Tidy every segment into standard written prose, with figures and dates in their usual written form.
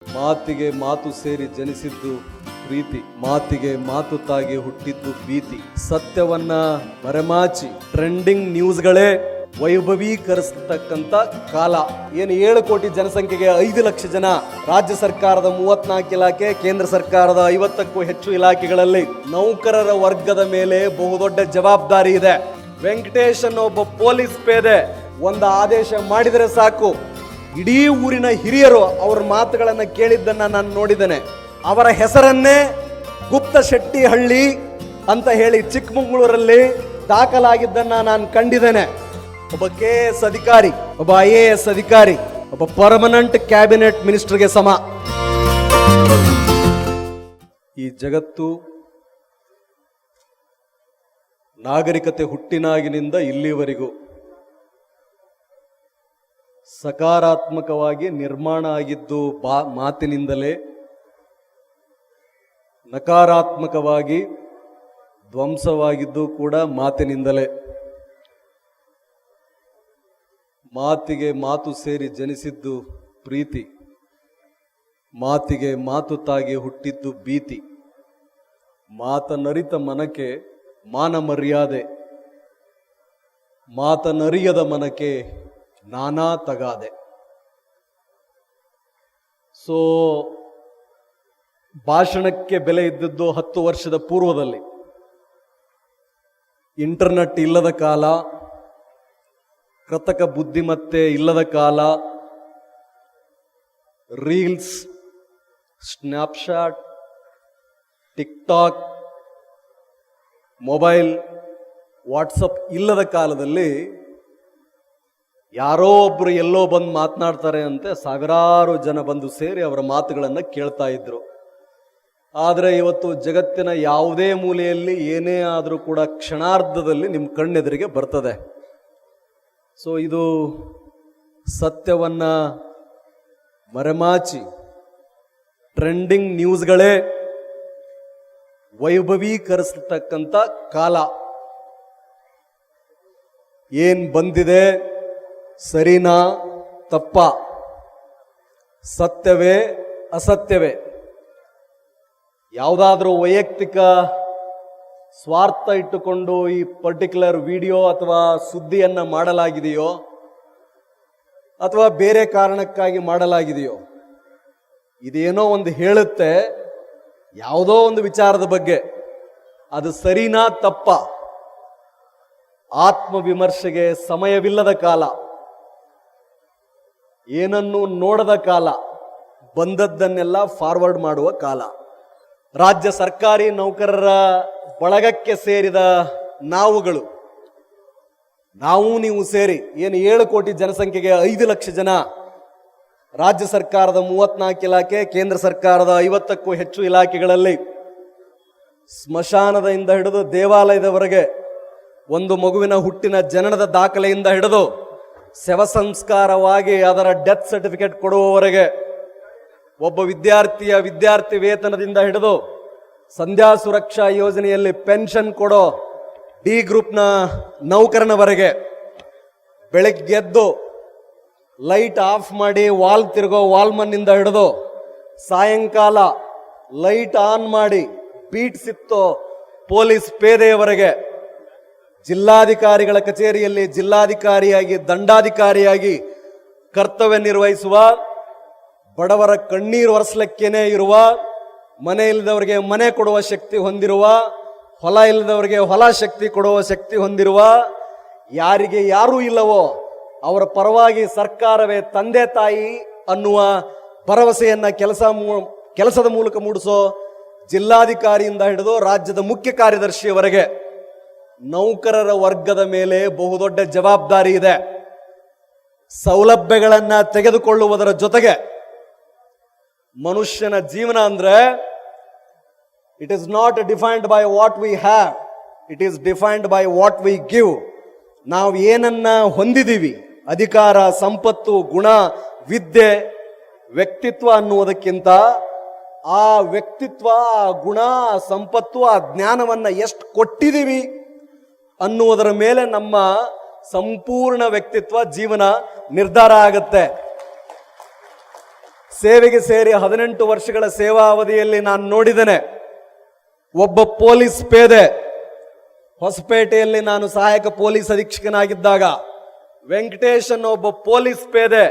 ಮಾತಿಗೆ ಮಾತು ಸೇರಿ ಜನಿಸಿದ್ದು ಪ್ರೀತಿ, ಮಾತಿಗೆ ಮಾತು ತಾಗಿ ಹುಟ್ಟಿದ್ದು ಭೀತಿ. ಸತ್ಯವನ್ನ ಮರೆಮಾಚಿ ಟ್ರೆಂಡಿಂಗ್ ನ್ಯೂಸ್ಗಳೇ ವೈಭವೀಕರಿಸತಕ್ಕಂತ ಕಾಲ. ಏನು 7 ಕೋಟಿ ಜನಸಂಖ್ಯೆಗೆ 5 ಲಕ್ಷ ಜನ, ರಾಜ್ಯ ಸರ್ಕಾರದ 34 ಇಲಾಖೆ, ಕೇಂದ್ರ ಸರ್ಕಾರದ 50ಕ್ಕೂ ಹೆಚ್ಚು ಇಲಾಖೆಗಳಲ್ಲಿ ನೌಕರರ ವರ್ಗದ ಮೇಲೆ ಬಹುದೊಡ್ಡ ಜವಾಬ್ದಾರಿ ಇದೆ. ವೆಂಕಟೇಶ್ ಅನ್ನೋ ಒಬ್ಬ ಪೊಲೀಸ್ ಪೇದೆ ಒಂದು ಆದೇಶ ಮಾಡಿದರೆ ಸಾಕು, ಇಡೀ ಊರಿನ ಹಿರಿಯರು ಅವರ ಮಾತುಗಳನ್ನು ಕೇಳಿದ್ದನ್ನ ನಾನು ನೋಡಿದ್ದೇನೆ. ಅವರ ಹೆಸರನ್ನೇ ಗುಪ್ತ ಶೆಟ್ಟಿಹಳ್ಳಿ ಅಂತ ಹೇಳಿ ಚಿಕ್ಕಮಗಳೂರಲ್ಲಿ ದಾಖಲಾಗಿದ್ದನ್ನ ನಾನು ಕಂಡಿದ್ದೇನೆ. ಒಬ್ಬ KS ಅಧಿಕಾರಿ, ಒಬ್ಬ IAS ಅಧಿಕಾರಿ, ಒಬ್ಬ ಪರ್ಮನೆಂಟ್ ಕ್ಯಾಬಿನೆಟ್ ಮಿನಿಸ್ಟರ್ಗೆ ಸಮ. ಈ ಜಗತ್ತು ನಾಗರಿಕತೆ ಹುಟ್ಟಿನಾಗಿನಿಂದ ಇಲ್ಲಿವರೆಗೂ ಸಕಾರಾತ್ಮಕವಾಗಿ ನಿರ್ಮಾಣ ಆಗಿದ್ದು ಮಾತಿನಿಂದಲೇ, ನಕಾರಾತ್ಮಕವಾಗಿ ಧ್ವಂಸವಾಗಿದ್ದು ಕೂಡ ಮಾತಿನಿಂದಲೇ. ಮಾತಿಗೆ ಮಾತು ಸೇರಿ ಜನಿಸಿದ್ದು ಪ್ರೀತಿ, ಮಾತಿಗೆ ಮಾತು ತಾಗಿ ಹುಟ್ಟಿದ್ದು ಭೀತಿ. ಮಾತನರಿತ ಮನಕ್ಕೆ ಮಾನ ಮರ್ಯಾದೆ, ಮಾತನರಿಯದ ಮನಕ್ಕೆ ನಾನಾ ತಗಾದೆ. ಸೊ ಭಾಷಣಕ್ಕೆ ಬೆಲೆ ಇದ್ದದ್ದು 10 ವರ್ಷದ ಪೂರ್ವದಲ್ಲಿ. ಇಂಟರ್ನೆಟ್ ಇಲ್ಲದ ಕಾಲ, ಕೃತಕ ಬುದ್ಧಿಮತ್ತೆ ಇಲ್ಲದ ಕಾಲ, reels, Snapchat, TikTok, mobile, WhatsApp ಇಲ್ಲದ ಕಾಲದಲ್ಲಿ ಯಾರೋ ಒಬ್ರು ಎಲ್ಲೋ ಬಂದು ಮಾತನಾಡ್ತಾರೆ ಅಂತೆ ಸಾವಿರಾರು ಜನ ಬಂದು ಸೇರಿ ಅವರ ಮಾತುಗಳನ್ನು ಕೇಳ್ತಾ ಇದ್ರು. ಆದರೆ ಇವತ್ತು ಜಗತ್ತಿನ ಯಾವುದೇ ಮೂಲೆಯಲ್ಲಿ ಏನೇ ಆದರೂ ಕೂಡ ಕ್ಷಣಾರ್ಧದಲ್ಲಿ ನಿಮ್ಮ ಕಣ್ಣೆದುರಿಗೆ ಬರ್ತದೆ. ಸೊ ಇದು ಸತ್ಯವನ್ನ ಮರೆಮಾಚಿ ಟ್ರೆಂಡಿಂಗ್ ನ್ಯೂಸ್ಗಳೇ ವೈಭವೀಕರಿಸತಕ್ಕಂಥ ಕಾಲ. ಏನ್ ಬಂದಿದೆ ಸರಿನಾ ತಪ್ಪ, ಸತ್ಯವೇ ಅಸತ್ಯವೇ, ಯಾವುದಾದ್ರೂ ವೈಯಕ್ತಿಕ ಸ್ವಾರ್ಥ ಇಟ್ಟುಕೊಂಡು ಈ ಪರ್ಟಿಕ್ಯುಲರ್ ವಿಡಿಯೋ ಅಥವಾ ಸುದ್ದಿಯನ್ನ ಮಾಡಲಾಗಿದೆಯೋ ಅಥವಾ ಬೇರೆ ಕಾರಣಕ್ಕಾಗಿ ಮಾಡಲಾಗಿದೆಯೋ, ಇದೇನೋ ಒಂದು ಹೇಳುತ್ತೆ ಯಾವುದೋ ಒಂದು ವಿಚಾರದ ಬಗ್ಗೆ. ಅದು ಸರಿನಾ ತಪ್ಪ, ಆತ್ಮವಿಮರ್ಶೆಗೆ ಸಮಯವಿಲ್ಲದ ಕಾಲ, ಏನನ್ನೂ ನೋಡದ ಕಾಲ, ಬಂದದ್ದನ್ನೆಲ್ಲ ಫಾರ್ವರ್ಡ್ ಮಾಡುವ ಕಾಲ. ರಾಜ್ಯ ಸರ್ಕಾರಿ ನೌಕರರ ಬಳಗಕ್ಕೆ ಸೇರಿದ ನಾವುಗಳು, ನೀವು ಸೇರಿ ಏನು 7 ಕೋಟಿ ಜನಸಂಖ್ಯೆಗೆ 5 ಲಕ್ಷ ಜನ, ರಾಜ್ಯ ಸರ್ಕಾರದ 34 ಇಲಾಖೆ, ಕೇಂದ್ರ ಸರ್ಕಾರದ 50ಕ್ಕೂ ಹೆಚ್ಚು ಇಲಾಖೆಗಳಲ್ಲಿ ಸ್ಮಶಾನದಿಂದ ಹಿಡಿದು ದೇವಾಲಯದವರೆಗೆ, ಒಂದು ಮಗುವಿನ ಹುಟ್ಟಿನ ಜನನದ ದಾಖಲೆಯಿಂದ ಹಿಡಿದು ಶವ ಸಂಸ್ಕಾರವಾಗಿ ಅದರ ಡೆತ್ ಸರ್ಟಿಫಿಕೇಟ್ ಕೊಡುವವರೆಗೆ, ಒಬ್ಬ ವಿದ್ಯಾರ್ಥಿಯ ವಿದ್ಯಾರ್ಥಿ ವೇತನದಿಂದ ಹಿಡಿದು ಸಂಧ್ಯಾ ಸುರಕ್ಷಾ ಯೋಜನೆಯಲ್ಲಿ ಪೆನ್ಷನ್ ಕೊಡೋ D ಗ್ರೂಪ್ನ ನೌಕರನವರೆಗೆ, ಬೆಳಗ್ಗೆದ್ದು ಲೈಟ್ ಆಫ್ ಮಾಡಿ ವಾಲ್ ತಿರುಗೋ ವಾಲ್ಮನ್ನಿಂದ ಹಿಡಿದು ಸಾಯಂಕಾಲ ಲೈಟ್ ಆನ್ ಮಾಡಿ ಬೀಟ್ ಸಿತ್ತೋ ಪೊಲೀಸ್ ಪೇದೆಯವರೆಗೆ, ಜಿಲ್ಲಾಧಿಕಾರಿಗಳ ಕಚೇರಿಯಲ್ಲಿ ಜಿಲ್ಲಾಧಿಕಾರಿಯಾಗಿ ದಂಡಾಧಿಕಾರಿಯಾಗಿ ಕರ್ತವ್ಯ ನಿರ್ವಹಿಸುವ, ಬಡವರ ಕಣ್ಣೀರು ಒರೆಸಲಿಕ್ಕೇನೆ ಇರುವ, ಮನೆ ಇಲ್ಲದವರಿಗೆ ಮನೆ ಕೊಡುವ ಶಕ್ತಿ ಹೊಂದಿರುವ, ಹೊಲ ಇಲ್ಲದವರಿಗೆ ಹೊಲ ಶಕ್ತಿ ಕೊಡುವ ಶಕ್ತಿ ಹೊಂದಿರುವ, ಯಾರಿಗೆ ಯಾರೂ ಇಲ್ಲವೋ ಅವರ ಪರವಾಗಿ ಸರ್ಕಾರವೇ ತಂದೆ ತಾಯಿ ಅನ್ನುವ ಭರವಸೆಯನ್ನ ಕೆಲಸದ ಮೂಲಕ ಮೂಡಿಸೋ ಜಿಲ್ಲಾಧಿಕಾರಿಯಿಂದ ಹಿಡಿದು ರಾಜ್ಯದ ಮುಖ್ಯ ಕಾರ್ಯದರ್ಶಿಯವರೆಗೆ ನೌಕರರ ವರ್ಗದ ಮೇಲೆ ಬಹುದೊಡ್ಡ ಜವಾಬ್ದಾರಿ ಇದೆ. ಸೌಲಭ್ಯಗಳನ್ನ ತೆಗೆದುಕೊಳ್ಳುವುದರ ಜೊತೆಗೆ ಮನುಷ್ಯನ ಜೀವನ ಅಂದ್ರೆ it is not defined by what we have, it is defined by what we give. ನಾವು ಏನನ್ನ ಹೊಂದಿದೀವಿ, ಅಧಿಕಾರ, ಸಂಪತ್ತು, ಗುಣ, ವಿದ್ಯೆ, ವ್ಯಕ್ತಿತ್ವ ಅನ್ನುವುದಕ್ಕಿಂತ ಆ ವ್ಯಕ್ತಿತ್ವ, ಆ ಗುಣ, ಆ ಸಂಪತ್ತು, ಆ ಜ್ಞಾನವನ್ನ ಎಷ್ಟು ಕೊಟ್ಟಿದ್ದೀವಿ ಅನ್ನುವುದರ ಮೇಲೆ ನಮ್ಮ ಸಂಪೂರ್ಣ ವ್ಯಕ್ತಿತ್ವ, ಜೀವನ ನಿರ್ಧಾರ ಆಗುತ್ತೆ. ಸೇವೆಗೆ ಸೇರಿ 18 ವರ್ಷಗಳ ಸೇವಾ ಅವಧಿಯಲ್ಲಿ ನಾನು ನೋಡಿದ್ದೇನೆ. ಒಬ್ಬ ಪೊಲೀಸ್ ಪೇದೆ, ಹೊಸಪೇಟೆಯಲ್ಲಿ ನಾನು ಸಹಾಯಕ ಪೊಲೀಸ್ ಅಧೀಕ್ಷಕನಾಗಿದ್ದಾಗ ವೆಂಕಟೇಶ್ ಅನ್ನೋ ಒಬ್ಬ ಪೊಲೀಸ್ ಪೇದೆ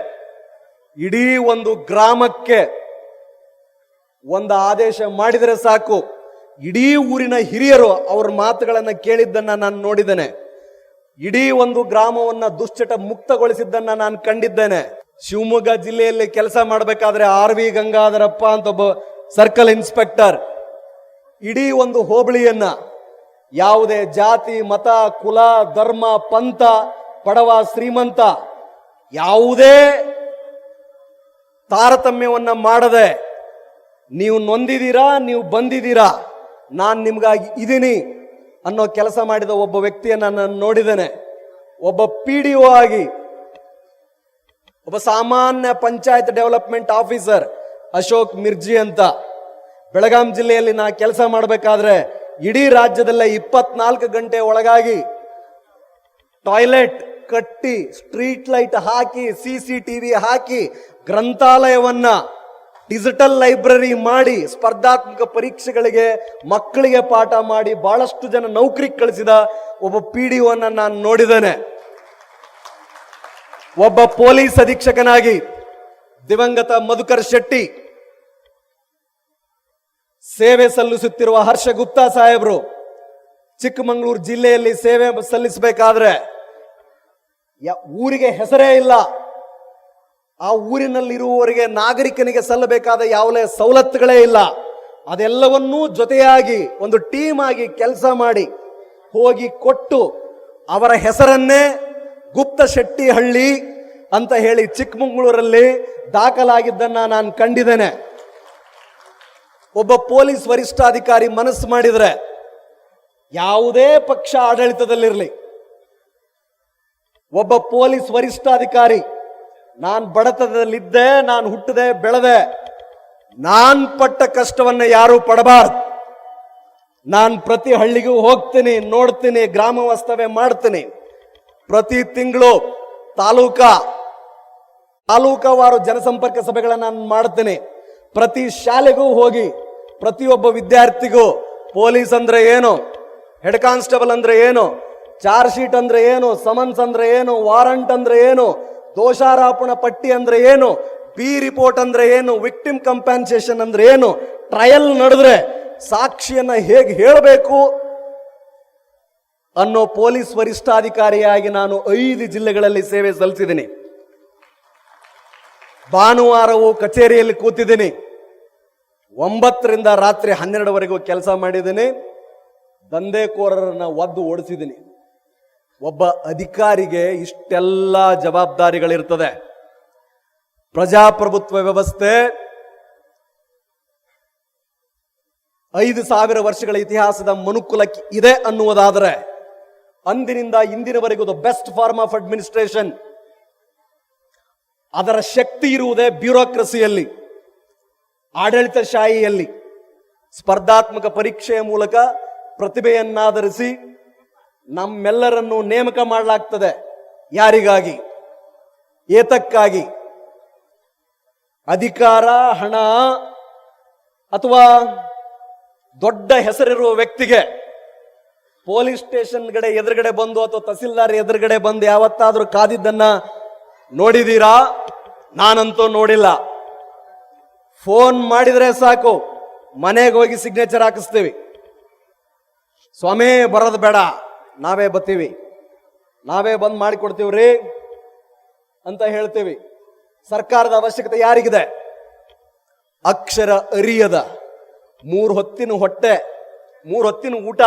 ಇಡೀ ಒಂದು ಗ್ರಾಮಕ್ಕೆ ಒಂದು ಆದೇಶ ಮಾಡಿದರೆ ಸಾಕು, ಇಡೀ ಊರಿನ ಹಿರಿಯರು ಅವ್ರ ಮಾತುಗಳನ್ನು ಕೇಳಿದ್ದನ್ನ ನಾನು ನೋಡಿದ್ದೇನೆ. ಇಡೀ ಒಂದು ಗ್ರಾಮವನ್ನ ದುಶ್ಚಟ ಮುಕ್ತಗೊಳಿಸಿದ್ದನ್ನ ನಾನು ಕಂಡಿದ್ದೇನೆ. ಶಿವಮೊಗ್ಗ ಜಿಲ್ಲೆಯಲ್ಲಿ ಕೆಲಸ ಮಾಡಬೇಕಾದ್ರೆ RV ಗಂಗಾಧರಪ್ಪ ಅಂತ ಒಬ್ಬ ಸರ್ಕಲ್ ಇನ್ಸ್ಪೆಕ್ಟರ್ ಇಡೀ ಒಂದು ಹೋಬಳಿಯನ್ನ ಯಾವುದೇ ಜಾತಿ, ಮತ, ಕುಲ, ಧರ್ಮ, ಪಂಥ, ಬಡವ, ಶ್ರೀಮಂತ ಯಾವುದೇ ತಾರತಮ್ಯವನ್ನ ಮಾಡದೆ ನೀವು ನೊಂದಿದ್ದೀರಾ, ನೀವು ಬಂದಿದ್ದೀರಾ, ನಾನು ನಿಮ್ಗಾಗಿ ಇದೀನಿ ಅನ್ನೋ ಕೆಲಸ ಮಾಡಿದ ಒಬ್ಬ ವ್ಯಕ್ತಿಯನ್ನ ನಾನು ನೋಡಿದ್ದೇನೆ. ಒಬ್ಬ PDO ಆಗಿ, ಒಬ್ಬ ಸಾಮಾನ್ಯ ಪಂಚಾಯತ್ ಡೆವಲಪ್ಮೆಂಟ್ ಆಫೀಸರ್ ಅಶೋಕ್ ಮಿರ್ಜಿ ಅಂತ ಬೆಳಗಾಂ ಜಿಲ್ಲೆಯಲ್ಲಿ ನಾ ಕೆಲಸ ಮಾಡಬೇಕಾದ್ರೆ ಇಡೀ ರಾಜ್ಯದಲ್ಲೇ 24 ಗಂಟೆ ಒಳಗಾಗಿ ಟಾಯ್ಲೆಟ್ ಕಟ್ಟಿ, ಸ್ಟ್ರೀಟ್ ಲೈಟ್ ಹಾಕಿ, CCTV ಹಾಕಿ, ಗ್ರಂಥಾಲಯವನ್ನ ಡಿಜಿಟಲ್ ಲೈಬ್ರರಿ ಮಾಡಿ, ಸ್ಪರ್ಧಾತ್ಮಕ ಪರೀಕ್ಷೆಗಳಿಗೆ ಮಕ್ಕಳಿಗೆ ಪಾಠ ಮಾಡಿ ಬಹಳಷ್ಟು ಜನ ನೌಕರಿಗೆ ಕಳಿಸಿದ ಒಬ್ಬ PDO ಅನ್ನ ನಾನು ನೋಡಿದ್ದೇನೆ. ಒಬ್ಬ ಪೊಲೀಸ್ ಅಧೀಕ್ಷಕನಾಗಿ ದಿವಂಗತ ಮಧುಕರ್ ಶೆಟ್ಟಿ ಸೇವೆ ಸಲ್ಲಿಸುತ್ತಿರುವ ಹರ್ಷ ಗುಪ್ತಾ ಸಾಹೇಬರು ಚಿಕ್ಕಮಗಳೂರು ಜಿಲ್ಲೆಯಲ್ಲಿ ಸೇವೆ ಸಲ್ಲಿಸಬೇಕಾದ್ರೆ ಊರಿಗೆ ಹೆಸರೇ ಇಲ್ಲ. ಆ ಊರಿನಲ್ಲಿರುವವರಿಗೆ ನಾಗರಿಕನಿಗೆ ಸಲ್ಲಬೇಕಾದ ಯಾವುದೇ ಸವಲತ್ತುಗಳೇ ಇಲ್ಲ. ಅದೆಲ್ಲವನ್ನೂ ಜೊತೆಯಾಗಿ ಒಂದು ಟೀಮ್ ಆಗಿ ಕೆಲಸ ಮಾಡಿ ಹೋಗಿ ಕೊಟ್ಟು ಅವರ ಹೆಸರನ್ನೇ ಗುಪ್ತ ಶೆಟ್ಟಿ ಹಳ್ಳಿ ಅಂತ ಹೇಳಿ ಚಿಕ್ಕಮಗಳೂರಲ್ಲಿ ದಾಖಲಾಗಿದ್ದನ್ನ ನಾನು ಕಂಡಿದ್ದೇನೆ. ಒಬ್ಬ ಪೊಲೀಸ್ ವರಿಷ್ಠಾಧಿಕಾರಿ ಮನಸ್ಸು ಮಾಡಿದ್ರೆ ಯಾವುದೇ ಪಕ್ಷ ಆಡಳಿತದಲ್ಲಿರಲಿ, ಒಬ್ಬ ಪೊಲೀಸ್ ವರಿಷ್ಠಾಧಿಕಾರಿ ನಾನು ಬಡತನದಲ್ಲಿದ್ದೆ, ನಾನು ಹುಟ್ಟದೆ ಬೆಳೆದೆ, ನಾನ್ ಪಟ್ಟ ಕಷ್ಟವನ್ನ ಯಾರು ಪಡಬಾರ್ದು, ನಾನು ಪ್ರತಿ ಹಳ್ಳಿಗೂ ಹೋಗ್ತೀನಿ, ನೋಡ್ತೀನಿ, ಗ್ರಾಮ ವಾಸ್ತವ್ಯ ಮಾಡ್ತೀನಿ, ಪ್ರತಿ ತಿಂಗಳು ತಾಲೂಕವಾರು ಜನಸಂಪರ್ಕ ಸಭೆಗಳನ್ನು ನಾನು ಮಾಡ್ತೀನಿ, ಪ್ರತಿ ಶಾಲೆಗೂ ಹೋಗಿ ಪ್ರತಿಯೊಬ್ಬ ವಿದ್ಯಾರ್ಥಿಗೂ ಪೊಲೀಸ್ ಅಂದ್ರೆ ಏನು, ಹೆಡ್ ಕಾನ್ಸ್ಟೇಬಲ್ ಅಂದ್ರೆ ಏನು, ಚಾರ್ಜ್ ಶೀಟ್ ಅಂದ್ರೆ ಏನು, ಸಮನ್ಸ್ ಅಂದ್ರೆ ಏನು, ವಾರಂಟ್ ಅಂದ್ರೆ ಏನು, ದೋಷಾರೋಪಣಾ ಪಟ್ಟಿ ಅಂದ್ರೆ ಏನು, ಬಿ ರಿಪೋರ್ಟ್ ಅಂದ್ರೆ ಏನು, ವಿಕ್ಟಿಮ್ ಕಂಪನ್ಸೇಷನ್ ಅಂದ್ರೆ ಏನು, ಟ್ರಯಲ್ ನಡೆದ್ರೆ ಸಾಕ್ಷಿಯನ್ನ ಹೇಗೆ ಹೇಳಬೇಕು ಅನ್ನೋ ಪೊಲೀಸ್ ವರಿಷ್ಠಾಧಿಕಾರಿಯಾಗಿ ನಾನು 5 ಜಿಲ್ಲೆಗಳಲ್ಲಿ ಸೇವೆ ಸಲ್ಲಿಸಿದ್ದೀನಿ. ಭಾನುವಾರವೂ ಕಚೇರಿಯಲ್ಲಿ ಕೂತಿದ್ದೀನಿ, 9ರಿಂದ ರಾತ್ರಿ 12ವರೆಗೂ ಕೆಲಸ ಮಾಡಿದ್ದೀನಿ, ದಂಧೆಕೋರರನ್ನ ಒದ್ದು ಓಡಿಸಿದ್ದೀನಿ. ಒಬ್ಬ ಅಧಿಕಾರಿಗೆ ಇಷ್ಟೆಲ್ಲ ಜವಾಬ್ದಾರಿಗಳಿರ್ತದೆ. ಪ್ರಜಾಪ್ರಭುತ್ವ ವ್ಯವಸ್ಥೆ 5,000 ವರ್ಷಗಳ ಇತಿಹಾಸದ ಮನುಕುಲಕ್ಕೆ ಇದೆ ಅನ್ನುವುದಾದರೆ ಅಂದಿನಿಂದ ಇಂದಿನವರೆಗೂ the best form of administration, ಅದರ ಶಕ್ತಿ ಇರುವುದೇ ಬ್ಯೂರೋಕ್ರಸಿಯಲ್ಲಿ, ಆಡಳಿತಶಾಹಿಯಲ್ಲಿ. ಸ್ಪರ್ಧಾತ್ಮಕ ಪರೀಕ್ಷೆಯ ಮೂಲಕ ಪ್ರತಿಭೆಯನ್ನಾಧರಿಸಿ ನಮ್ಮೆಲ್ಲರನ್ನು ನೇಮಕ ಮಾಡಲಾಗ್ತದೆ. ಯಾರಿಗಾಗಿ? ಏತಕ್ಕಾಗಿ? ಅಧಿಕಾರ, ಹಣ ಅಥವಾ ದೊಡ್ಡ ಹೆಸರಿರುವ ವ್ಯಕ್ತಿಗೆ ಪೊಲೀಸ್ ಸ್ಟೇಷನ್ ಎದುರುಗಡೆ ಬಂದು ಅಥವಾ ತಹಸೀಲ್ದಾರ್ ಎದುರುಗಡೆ ಬಂದು ಯಾವತ್ತಾದ್ರೂ ಕಾದಿದ್ದನ್ನ ನೋಡಿದೀರಾ? ನಾನಂತೂ ನೋಡಿಲ್ಲ. ಫೋನ್ ಮಾಡಿದ್ರೆ ಸಾಕು, ಮನೆಗೆ ಹೋಗಿ ಸಿಗ್ನೇಚರ್ ಹಾಕಿಸ್ತೀವಿ. ಸ್ವಾಮಿ ಬರೋದು ಬೇಡ, ನಾವೇ ಬರ್ತೀವಿ, ನಾವೇ ಬಂದು ಮಾಡಿಕೊಡ್ತೀವ್ರಿ ಅಂತ ಹೇಳ್ತೀವಿ. ಸರ್ಕಾರದ ಅವಶ್ಯಕತೆ ಯಾರಿಗಿದೆ? ಅಕ್ಷರ ಅರಿಯದ 3 ಹೊತ್ತಿನ ಹೊಟ್ಟೆ, 3 ಹೊತ್ತಿನ ಊಟ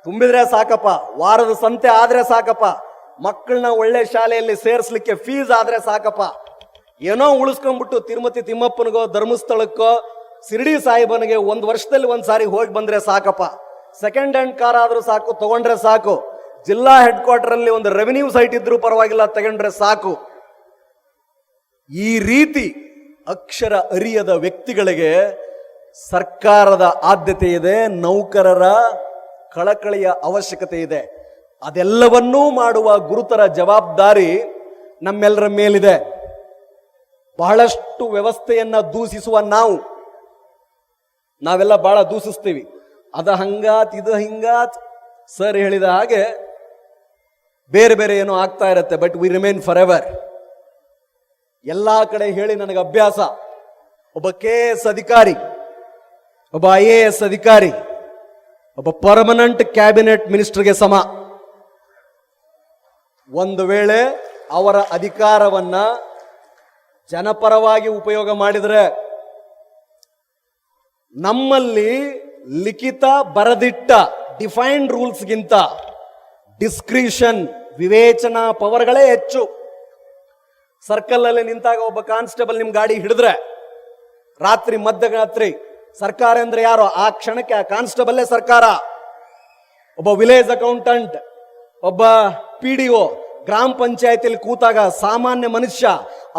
ತುಂಬಿದ್ರೆ ಸಾಕಪ್ಪ, ವಾರದ ಸಂತೆ ಆದ್ರೆ ಸಾಕಪ್ಪ, ಮಕ್ಕಳನ್ನ ಒಳ್ಳೆ ಶಾಲೆಯಲ್ಲಿ ಸೇರಿಸ್ಲಿಕ್ಕೆ ಫೀಸ್ ಆದ್ರೆ ಸಾಕಪ್ಪ, ಏನೋ ಉಳಿಸ್ಕೊಂಡ್ಬಿಟ್ಟು ತಿರುಮತಿ ತಿಮ್ಮಪ್ಪನಿಗೋ ಧರ್ಮಸ್ಥಳಕ್ಕೋ ಶಿರಡಿ ಸಾಹಿಬನಿಗೆ 1 ವರ್ಷದಲ್ಲಿ 1 ಸಾರಿ ಹೋಗಿ ಬಂದ್ರೆ ಸಾಕಪ್ಪ, ಸೆಕೆಂಡ್ ಹ್ಯಾಂಡ್ ಕಾರ್ ಆದ್ರೂ ಸಾಕು, ತಗೊಂಡ್ರೆ ಸಾಕು, ಜಿಲ್ಲಾ ಹೆಡ್ ಕ್ವಾರ್ಟರ್ ಅಲ್ಲಿ ಒಂದು ರೆವಿನ್ಯೂ ಸೈಟ್ ಇದ್ರೂ ಪರವಾಗಿಲ್ಲ, ತಗೊಂಡ್ರೆ ಸಾಕು. ಈ ರೀತಿ ಅಕ್ಷರ ಅರಿಯದ ವ್ಯಕ್ತಿಗಳಿಗೆ ಸರ್ಕಾರದ ಆದ್ಯತೆ ಇದೆ, ನೌಕರರ ಕಳಕಳಿಯ ಅವಶ್ಯಕತೆ ಇದೆ. ಅದೆಲ್ಲವನ್ನೂ ಮಾಡುವ ಗುರುತರ ಜವಾಬ್ದಾರಿ ನಮ್ಮೆಲ್ಲರ ಮೇಲಿದೆ. ಬಹಳಷ್ಟು ವ್ಯವಸ್ಥೆಯನ್ನ ದೂಷಿಸುವ ನಾವೆಲ್ಲ ಬಹಳ ದೂಷಿಸ್ತೀವಿ. ಅದ ಹಂಗಾತ್ ಇದು ಹಿಂಗಾತ್ ಸರ್ ಹೇಳಿದ ಹಾಗೆ ಬೇರೆ ಬೇರೆ ಏನೋ ಆಗ್ತಾ ಇರತ್ತೆ. But we remain for ever. ಎಲ್ಲಾ ಕಡೆ ಹೇಳಿ ನನಗೆ ಅಭ್ಯಾಸ. ಒಬ್ಬ KS ಅಧಿಕಾರಿ, ಒಬ್ಬ IAS ಅಧಿಕಾರಿ, ಒಬ್ಬ ಪರ್ಮನೆಂಟ್ ಕ್ಯಾಬಿನೆಟ್ ಮಿನಿಸ್ಟರ್ಗೆ ಸಮ. ಒಂದು ವೇಳೆ ಅವರ ಅಧಿಕಾರವನ್ನ ಜನಪರವಾಗಿ ಉಪಯೋಗ ಮಾಡಿದ್ರೆ, ನಮ್ಮಲ್ಲಿ ಲಿಖಿತ ಬರದಿಟ್ಟ ಡಿಫೈನ್ಡ್ ರೂಲ್ಸ್ಗಿಂತ ಡಿಸ್ಕ್ರಿಷನ್ ವಿವೇಚನಾ ಪವರ್ಗಳೇ ಹೆಚ್ಚು. ಸರ್ಕಲ್ ಅಲ್ಲಿ ನಿಂತಾಗ ಒಬ್ಬ ಕಾನ್ಸ್ಟೇಬಲ್ ನಿಮ್ ಗಾಡಿ ಹಿಡಿದ್ರೆ ರಾತ್ರಿ ಮಧ್ಯರಾತ್ರಿ, ಸರ್ಕಾರ ಅಂದ್ರೆ ಯಾರು? ಆ ಕ್ಷಣಕ್ಕೆ ಆ ಕಾನ್ಸ್ಟೇಬಲ್ಲೇ ಸರ್ಕಾರ. ಒಬ್ಬ ವಿಲೇಜ್ ಅಕೌಂಟೆಂಟ್, ಒಬ್ಬ PDO ಗ್ರಾಮ ಪಂಚಾಯತಿಯಲ್ಲಿ ಕೂತಾಗ ಸಾಮಾನ್ಯ ಮನುಷ್ಯ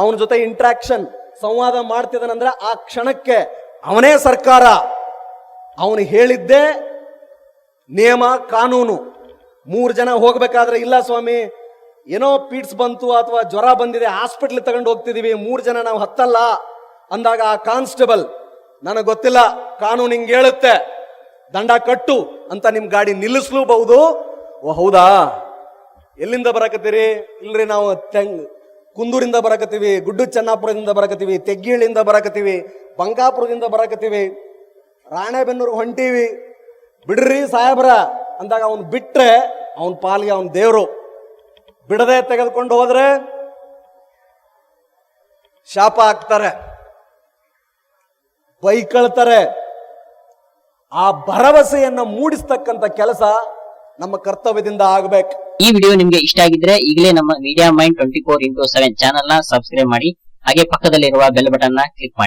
ಅವನ ಜೊತೆ ಇಂಟ್ರಾಕ್ಷನ್ ಸಂವಾದ ಮಾಡ್ತಿದ್ದಾನಂದ್ರೆ ಆ ಕ್ಷಣಕ್ಕೆ ಅವನೇ ಸರ್ಕಾರ. ಅವನು ಹೇಳಿದ್ದೇ ನಿಯಮ ಕಾನೂನು. 3 ಜನ ಹೋಗ್ಬೇಕಾದ್ರೆ, ಇಲ್ಲ ಸ್ವಾಮಿ ಏನೋ ಪೀಡ್ಸ್ ಬಂತು ಅಥವಾ ಜ್ವರ ಬಂದಿದೆ ಹಾಸ್ಪಿಟ್ಲ್ ತಗೊಂಡು ಹೋಗ್ತಿದೀವಿ, 3 ಜನ ನಾವು ಹತ್ತಲ್ಲ ಅಂದಾಗ ಆ ಕಾನ್ಸ್ಟೇಬಲ್, ನನಗೆ ಗೊತ್ತಿಲ್ಲ ಕಾನೂನು ಹಿಂಗೆ ಹೇಳುತ್ತೆ, ದಂಡ ಕಟ್ಟು ಅಂತ ನಿಮ್ ಗಾಡಿ ನಿಲ್ಲಿಸ್ಲೂಬಹುದು. ಓ ಹೌದಾ, ಎಲ್ಲಿಂದ ಬರಕತ್ತೀರಿ? ಇಲ್ರಿ ನಾವು ಕುಂದೂರಿಂದ ಬರಕತ್ತೀವಿ, ಗುಡ್ಡು ಚೆನ್ನಾಪುರದಿಂದ ಬರಕತ್ತೀವಿ, ತೆಗ್ಗಿಳಿಂದ ಬರಕತ್ತೀವಿ, ಬಂಕಾಪುರದಿಂದ ಬರಕತ್ತೀವಿ, ರಾಣೆಬೆನ್ನೂರು ಹೊಂಟೀವಿ, ಬಿಡ್ರಿ ಸಾಹೇಬ್ರ ಅಂದಾಗ ಅವನು ಬಿಟ್ರೆ ಅವನ ಪಾಲಿಗೆ ಅವನ ದೇವರು. ಬಿಡದೆ ತೆಗೆದುಕೊಂಡು ಹೋದ್ರೆ ಶಾಪ ಹಾಕ್ತಾರೆ, ಬೈಕಳ್ತಾರೆ. ಆ ಭರವಸೆಯನ್ನ ಮೂಡಿಸ್ತಕ್ಕಂಥ ಕೆಲಸ ನಮ್ಮ ಕರ್ತವ್ಯದಿಂದ ಆಗಬೇಕು. ಈ ವಿಡಿಯೋ ನಿಮ್ಗೆ ಇಷ್ಟ ಆಗಿದ್ರೆ ಈಗಲೇ ನಮ್ಮ ಮೀಡಿಯಾ ಮೈಂಡ್ 24x7 ಚಾನೆಲ್ ನ ಸಬ್ಸ್ಕ್ರೈಬ್ ಮಾಡಿ, ಹಾಗೆ ಪಕ್ಕದಲ್ಲಿರುವ ಬೆಲ್ ಬಟನ್ ನ ಕ್ಲಿಕ್ ಮಾಡಿ.